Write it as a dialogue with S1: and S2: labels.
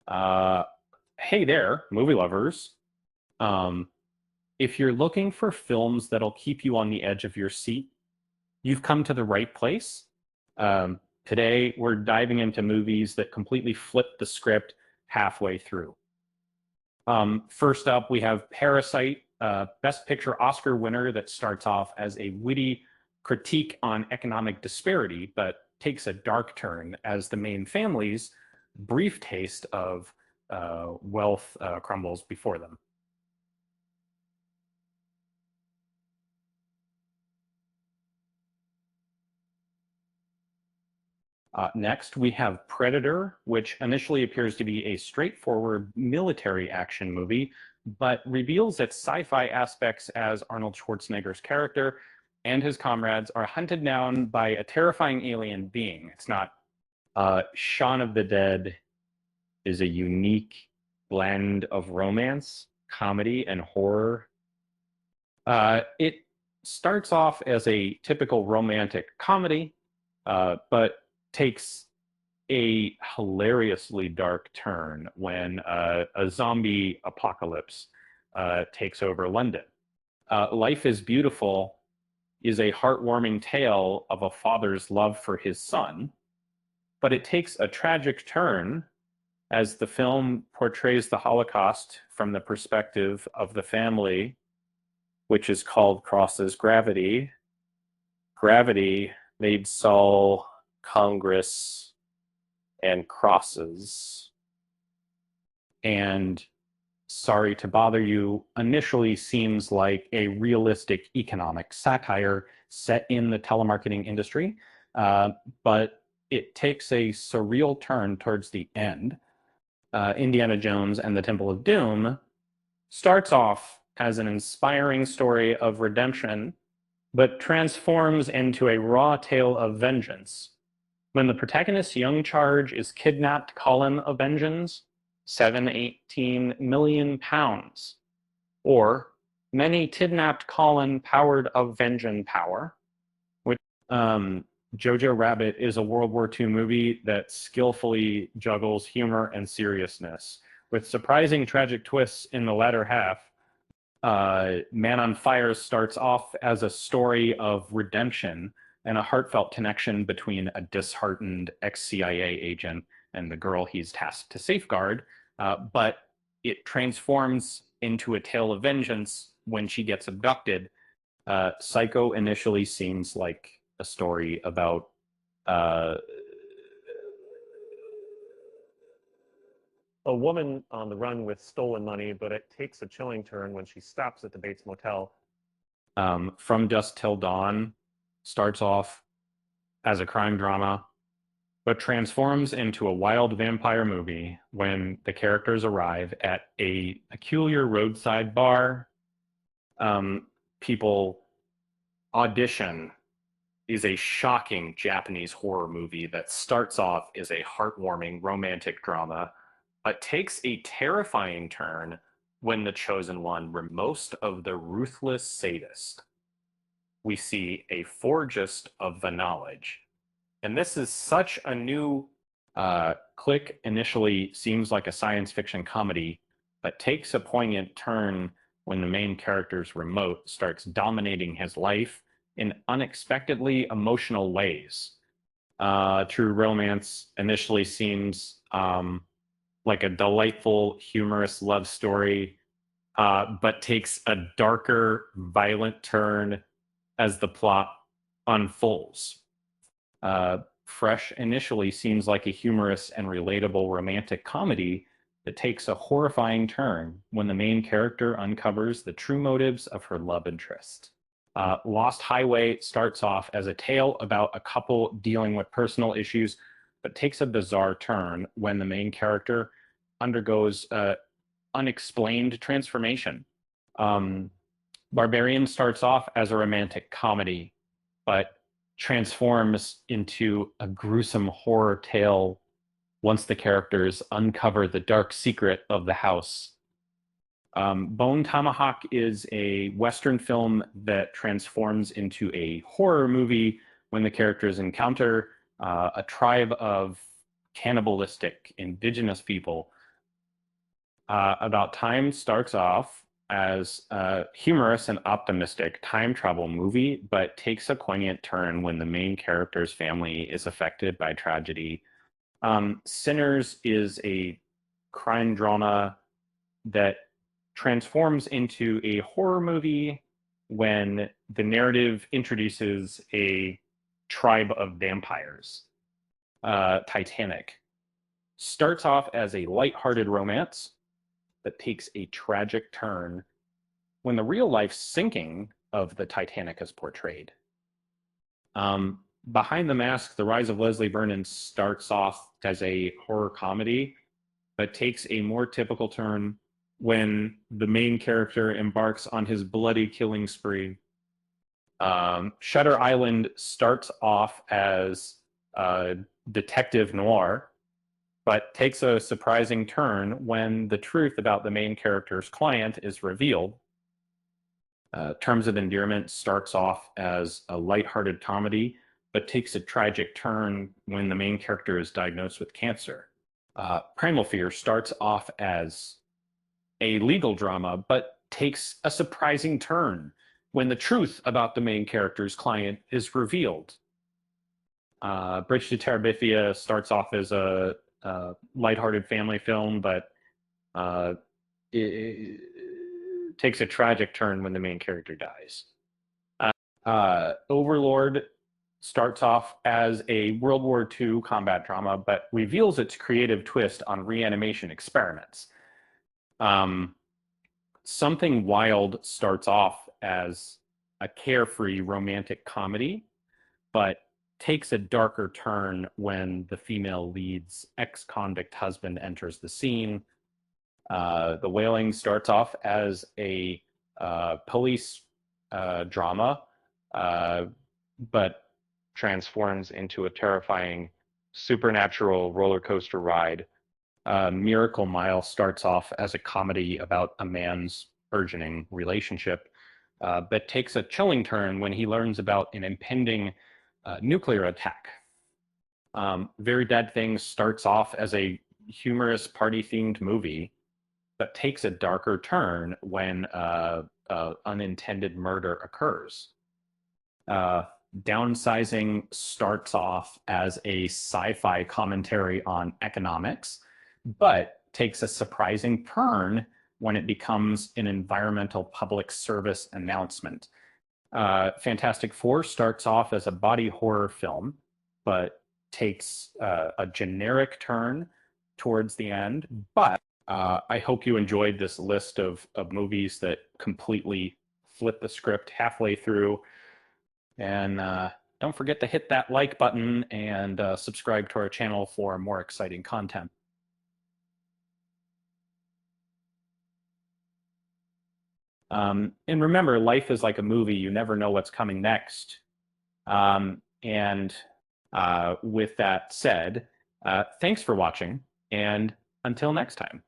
S1: Uh, hey there, movie lovers. Um, if you're looking for films that'll keep you on the edge of your seat, you've come to the right place. Today, we're diving into movies that completely flip the script halfway through. First up, we have Parasite, Best Picture Oscar winner that starts off as a witty critique on economic disparity, but takes a dark turn as the main family's brief taste of wealth crumbles before them. Next, we have Predator, which initially appears to be a straightforward military action movie, but reveals its sci-fi aspects as Arnold Schwarzenegger's character and his comrades are hunted down by a terrifying alien being. It's not Shaun of the Dead is a unique blend of romance, comedy, and horror. It starts off as a typical romantic comedy, but takes a hilariously dark turn when a zombie apocalypse takes over London. Life is Beautiful is a heartwarming tale of a father's love for his son, but it takes a tragic turn as the film portrays the Holocaust from the perspective of the family, which is called Crosses Gravity. Gravity made Saul Congress and crosses. And Sorry to Bother You initially seems like a realistic economic satire set in the telemarketing industry, but it takes a surreal turn towards the end. Indiana Jones and the Temple of Doom starts off as an inspiring story of redemption, but transforms into a raw tale of vengeance. When the protagonist's young charge is kidnapped column of vengeance, 718 million pounds, or many kidnapped Colin powered of vengeance power, which Jojo Rabbit is a World War II movie that skillfully juggles humor and seriousness. With surprising tragic twists in the latter half, Man on Fire starts off as a story of redemption and a heartfelt connection between a disheartened ex-CIA agent and the girl he's tasked to safeguard, but it transforms into a tale of vengeance when she gets abducted. Psycho initially seems like a story about uh,
S2: A woman on the run with stolen money, but it takes a chilling turn when she stops at the Bates Motel.
S1: From Dusk Till Dawn starts off as a crime drama, but transforms into a wild vampire movie when the characters arrive at a peculiar roadside bar. People audition is a shocking Japanese horror movie that starts off as a heartwarming romantic drama, but takes a terrifying turn when the chosen one removes of the ruthless sadist. We see a forgist of the knowledge. And this is such a new Click initially seems like a science fiction comedy, but takes a poignant turn when the main character's remote starts dominating his life in unexpectedly emotional ways. True Romance initially seems like a delightful, humorous love story, but takes a darker, violent turn as the plot unfolds. Fresh initially seems like a humorous and relatable romantic comedy that takes a horrifying turn when the main character uncovers the true motives of her love interest. Lost Highway starts off as a tale about a couple dealing with personal issues, but takes a bizarre turn when the main character undergoes unexplained transformation. Um, Barbarian starts off as a romantic comedy, but transforms into a gruesome horror tale once the characters uncover the dark secret of the house. Bone Tomahawk is a Western film that transforms into a horror movie when the characters encounter a tribe of cannibalistic indigenous people About Time starts off as a humorous and optimistic time travel movie, but takes a poignant turn when the main character's family is affected by tragedy. Sinners is a crime drama that transforms into a horror movie when the narrative introduces a tribe of vampires. Titanic starts off as a lighthearted romance that takes a tragic turn when the real life sinking of the Titanic is portrayed. Behind the Mask, The Rise of Leslie Vernon starts off as a horror comedy, but takes a more typical turn when the main character embarks on his bloody killing spree. Shutter Island starts off as detective noir, but takes a surprising turn when the truth about the main character's client is revealed. Terms of Endearment starts off as a lighthearted comedy, but takes a tragic turn when the main character is diagnosed with cancer. Primal Fear starts off as a legal drama, but takes a surprising turn when the truth about the main character's client is revealed. Bridge to Terabithia starts off as a lighthearted family film, but it takes a tragic turn when the main character dies. Overlord starts off as a World War II combat drama, but reveals its creative twist on reanimation experiments. Something Wild starts off as a carefree romantic comedy, but takes a darker turn when the female lead's ex-convict husband enters the scene. The Wailing starts off as a police drama, but transforms into a terrifying supernatural roller coaster ride. Miracle Mile starts off as a comedy about a man's burgeoning relationship, but takes a chilling turn when he learns about an impending nuclear attack. Very Dead Things starts off as a humorous party-themed movie, but takes a darker turn when unintended murder occurs. Downsizing starts off as a sci-fi commentary on economics, but takes a surprising turn when it becomes an environmental public service announcement. Fantastic Four starts off as a body horror film, but takes a generic turn towards the end. But I hope you enjoyed this list of movies that completely flip the script halfway through. And don't forget to hit that like button and subscribe to our channel for more exciting content. And remember, life is like a movie. You never know what's coming next. And with that said, thanks for watching, and until next time.